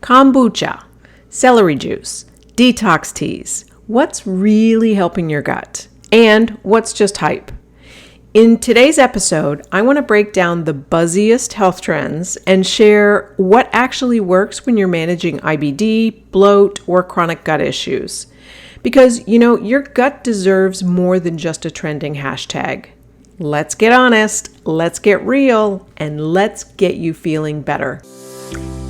kombucha, celery juice, detox teas. What's really helping your gut? And what's just hype? In today's episode, I want to break down the buzziest health trends and share what actually works when you're managing IBD, bloat, or chronic gut issues. Because, your gut deserves more than just a trending hashtag. Let's get honest, let's get real, and let's get you feeling better.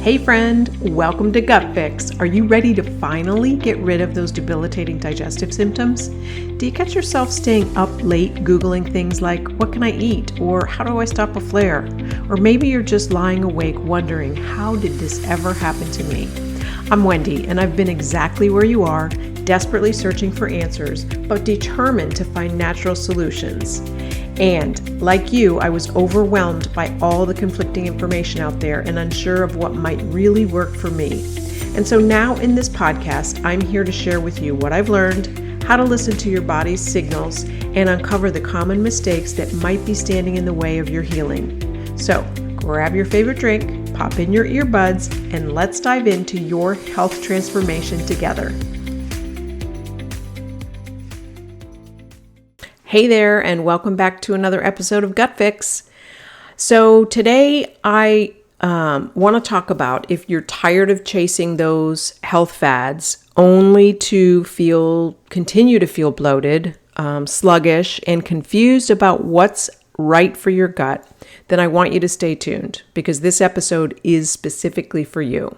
Hey friend, welcome to Gut Fix. Are you ready to finally get rid of those debilitating digestive symptoms? Do you catch yourself staying up late Googling things like, what can I eat? Or how do I stop a flare? Or maybe you're just lying awake wondering, how did this ever happen to me? I'm Wendy, and I've been exactly where you are, desperately searching for answers, but determined to find natural solutions. And like you, I was overwhelmed by all the conflicting information out there and unsure of what might really work for me. And so now in this podcast, I'm here to share with you what I've learned, how to listen to your body's signals, and uncover the common mistakes that might be standing in the way of your healing. So grab your favorite drink, pop in your earbuds, and let's dive into your health transformation together. Hey there, and welcome back to another episode of Gut Fix. So today I want to talk about if you're tired of chasing those health fads only to continue to feel bloated, sluggish, and confused about what's right for your gut, then I want you to stay tuned because this episode is specifically for you.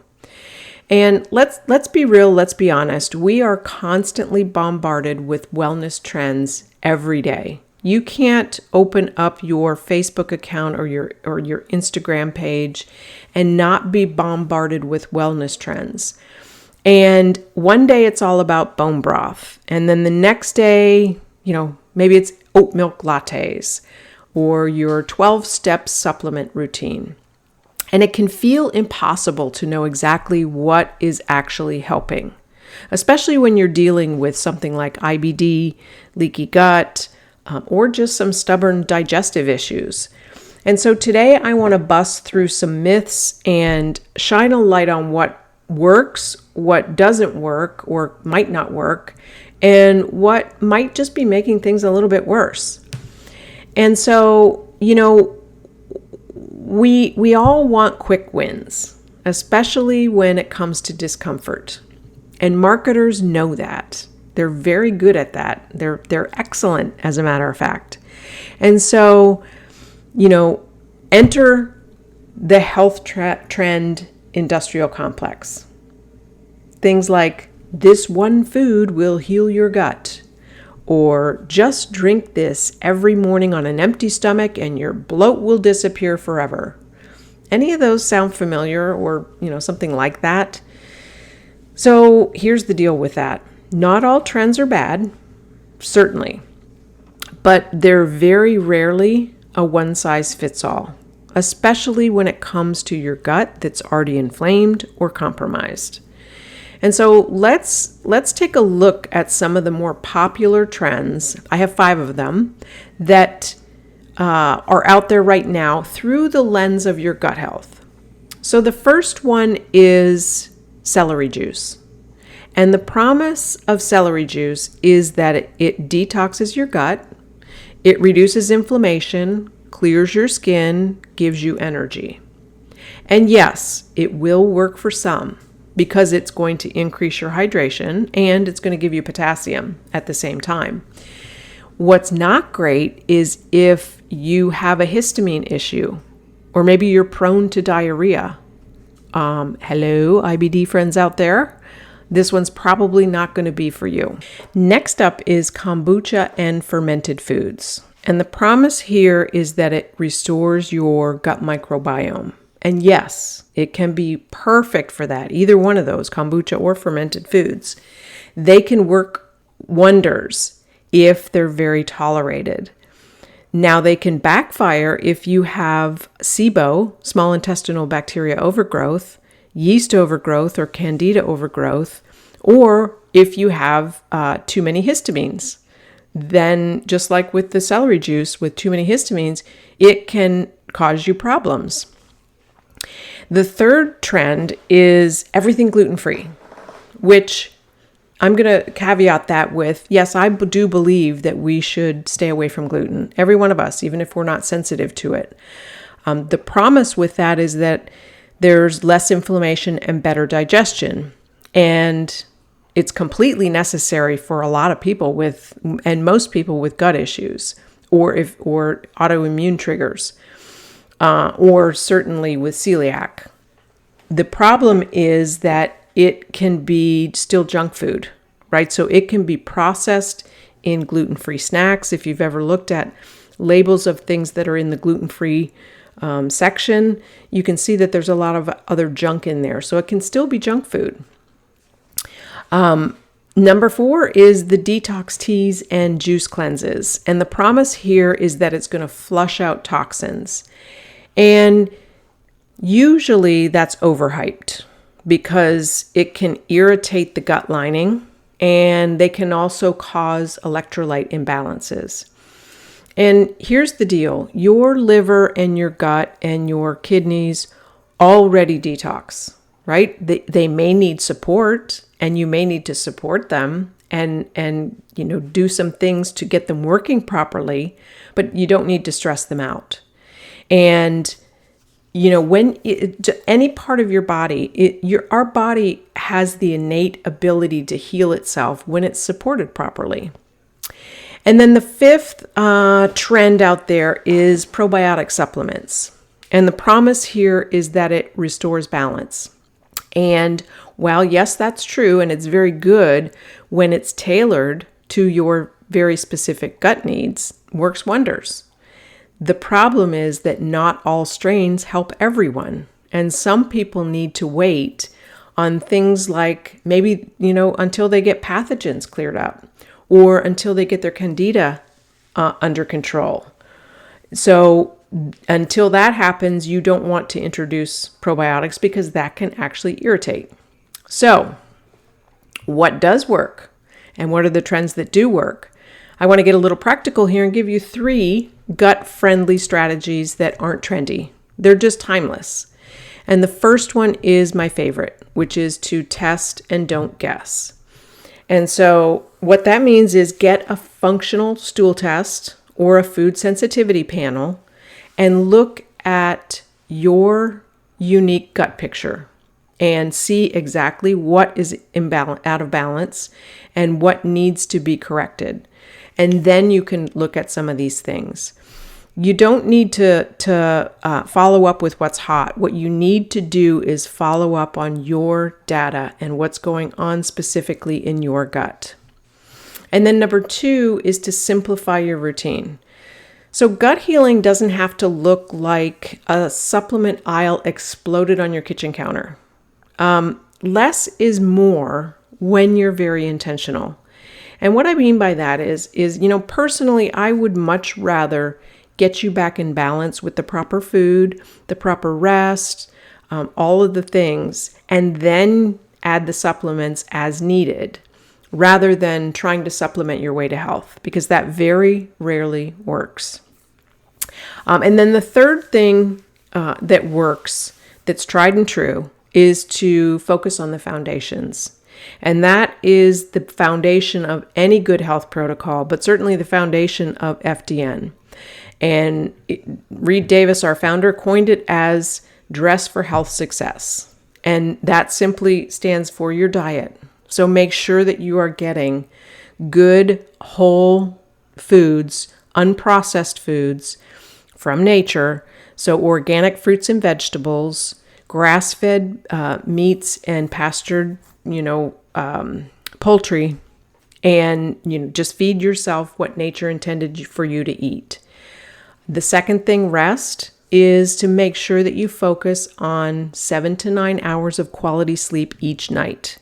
And let's be real, let's be honest. We are constantly bombarded with wellness trends every day. You can't open up your Facebook account or your Instagram page and not be bombarded with wellness trends. And one day it's all about bone broth. And then the next day, maybe it's oat milk lattes or your 12-step supplement routine. And it can feel impossible to know exactly what is actually helping, especially when you're dealing with something like IBD, leaky gut, or just some stubborn digestive issues. And so today I want to bust through some myths and shine a light on what works, what doesn't work or might not work, and what might just be making things a little bit worse. And so, we all want quick wins, especially when it comes to discomfort. And marketers know that. They're very good at that. They're excellent, as a matter of fact. And so, enter the health trend industrial complex. Things like, this one food will heal your gut. Or just drink this every morning on an empty stomach and your bloat will disappear forever. Any of those sound familiar or, something like that? So here's the deal with that. Not all trends are bad, certainly, but they're very rarely a one-size-fits-all, especially when it comes to your gut that's already inflamed or compromised. And so let's take a look at some of the more popular trends. I have 5 of them that are out there right now through the lens of your gut health. So the first one is celery juice. And the promise of celery juice is that it detoxes your gut, it reduces inflammation, clears your skin, gives you energy. And yes, it will work for some, because it's going to increase your hydration and it's going to give you potassium at the same time. What's not great is if you have a histamine issue, or maybe you're prone to diarrhea. Hello, IBD friends out there. This one's probably not going to be for you. Next up is kombucha and fermented foods. And the promise here is that it restores your gut microbiome. And yes, it can be perfect for that, either one of those, kombucha or fermented foods. They can work wonders if they're very tolerated. Now, they can backfire if you have SIBO, small intestinal bacteria overgrowth, yeast overgrowth, or candida overgrowth, or if you have too many histamines. Then, just like with the celery juice, with too many histamines, it can cause you problems. The third trend is everything gluten-free, which I'm going to caveat that with, yes, I do believe that we should stay away from gluten, every one of us, even if we're not sensitive to it. The promise with that is that there's less inflammation and better digestion. And it's completely necessary for a lot of people and most people with gut issues or autoimmune triggers, or certainly with celiac. The problem is that it can be still junk food, right? So it can be processed in gluten-free snacks. If you've ever looked at labels of things that are in the gluten-free section, you can see that there's a lot of other junk in there. So it can still be junk food. Number 4 is the detox teas and juice cleanses. And the promise here is that it's going to flush out toxins. And usually that's overhyped because it can irritate the gut lining and they can also cause electrolyte imbalances. And here's the deal. Your liver and your gut and your kidneys already detox, right? They may need support and you may need to support them and do some things to get them working properly, but you don't need to stress them out. And when any part of your body, our body has the innate ability to heal itself when it's supported properly. And then the 5th trend out there is probiotic supplements. And the promise here is that it restores balance. And while yes, that's true, and it's very good when it's tailored to your very specific gut needs, works wonders. The problem is that not all strains help everyone. And some people need to wait on things like maybe, until they get pathogens cleared up or until they get their candida under control. So until that happens, you don't want to introduce probiotics because that can actually irritate. So what does work? And what are the trends that do work? I want to get a little practical here and give you 3 gut-friendly strategies that aren't trendy. They're just timeless. And the first one is my favorite, which is to test and don't guess. And so what that means is get a functional stool test or a food sensitivity panel and look at your unique gut picture and see exactly what is out of balance and what needs to be corrected. And then you can look at some of these things. You don't need to follow up with what's hot. What you need to do is follow up on your data and what's going on specifically in your gut. And then number 2 is to simplify your routine. So gut healing doesn't have to look like a supplement aisle exploded on your kitchen counter. Less is more when you're very intentional. And what I mean by that is, personally, I would much rather get you back in balance with the proper food, the proper rest, all of the things, and then add the supplements as needed, rather than trying to supplement your way to health, because that very rarely works. And then the third thing that works, that's tried and true, is to focus on the foundations. And that is the foundation of any good health protocol, but certainly the foundation of FDN. And Reed Davis, our founder, coined it as dress for health success. And that simply stands for your diet. So make sure that you are getting good whole foods, unprocessed foods from nature. So organic fruits and vegetables, grass-fed meats and pastured poultry, and just feed yourself what nature intended for you to eat. The second thing, rest, is to make sure that you focus on 7 to 9 hours of quality sleep each night.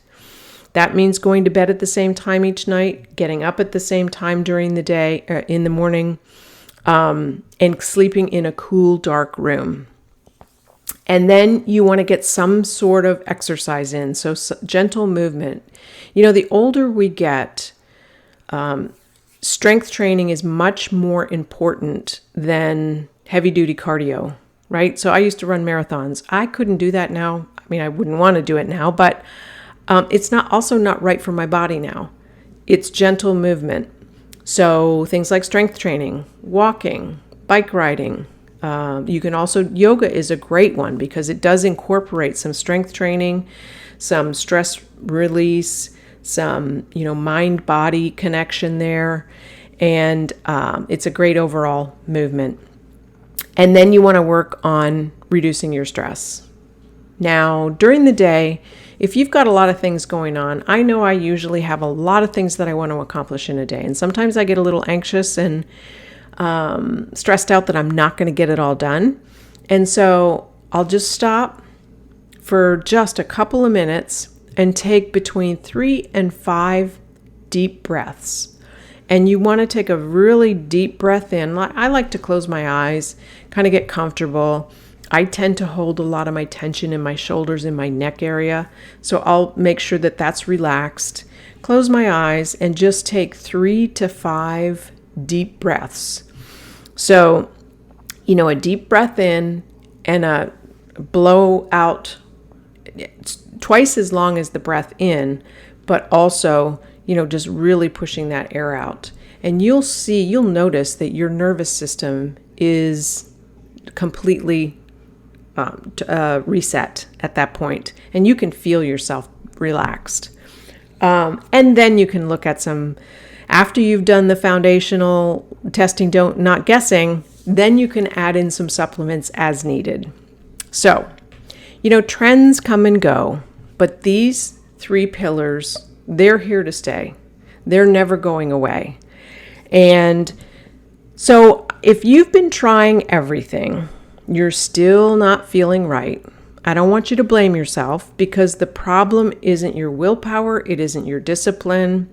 That means going to bed at the same time each night, getting up at the same time during the day, in the morning, and sleeping in a cool, dark room. And then you want to get some sort of exercise in, so gentle movement. The older we get, strength training is much more important than heavy-duty cardio. right? So I used to run marathons. I couldn't do that now. I mean, I wouldn't want to do it now, but it's not right for my body now. It's gentle movement. So things like strength training, walking, bike riding. You can also, yoga is a great one because it does incorporate some strength training, some stress release, some, mind-body connection there. And it's a great overall movement. And then you want to work on reducing your stress. Now, during the day, if you've got a lot of things going on, I know I usually have a lot of things that I want to accomplish in a day. And sometimes I get a little anxious and stressed out that I'm not going to get it all done. And so I'll just stop for just a couple of minutes and take between 3 and 5 deep breaths. And you want to take a really deep breath in. I like to close my eyes, kind of get comfortable. I tend to hold a lot of my tension in my shoulders and my neck area. So I'll make sure that that's relaxed. Close my eyes and just take 3 to 5 deep breaths. So, a deep breath in and a blow out twice as long as the breath in, but also just really pushing that air out. And you'll notice that your nervous system is completely reset at that point, and you can feel yourself relaxed. And then you can look at after you've done the foundational testing, not guessing, then you can add in some supplements as needed. So, trends come and go, but these 3 pillars, they're here to stay. They're never going away. And so if you've been trying everything, you're still not feeling right, I don't want you to blame yourself, because the problem isn't your willpower. It isn't your discipline.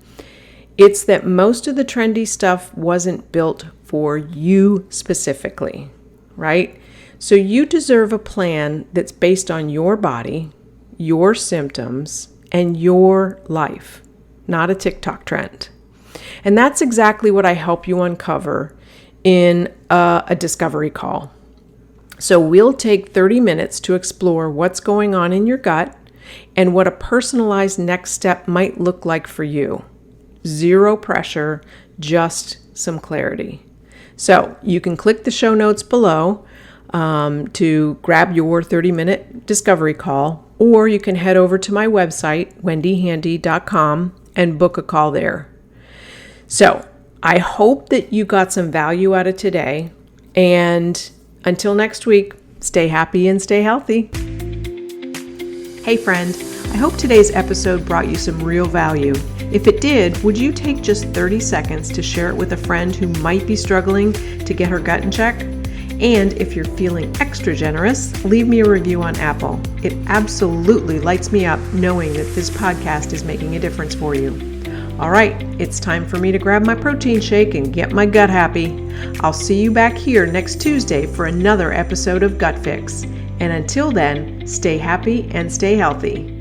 It's that most of the trendy stuff wasn't built for you specifically, right? So you deserve a plan that's based on your body, your symptoms, and your life, not a TikTok trend. And that's exactly what I help you uncover in a discovery call. So we'll take 30 minutes to explore what's going on in your gut and what a personalized next step might look like for you. 0 pressure, just some clarity. So you can click the show notes below to grab your 30-minute discovery call, or you can head over to my website, wendyhandy.com, and book a call there. So I hope that you got some value out of today, and until next week, stay happy and stay healthy. Hey friend, I hope today's episode brought you some real value. If it did, would you take just 30 seconds to share it with a friend who might be struggling to get her gut in check? And if you're feeling extra generous, leave me a review on Apple. It absolutely lights me up knowing that this podcast is making a difference for you. All right, it's time for me to grab my protein shake and get my gut happy. I'll see you back here next Tuesday for another episode of Gut Fix. And until then, stay happy and stay healthy.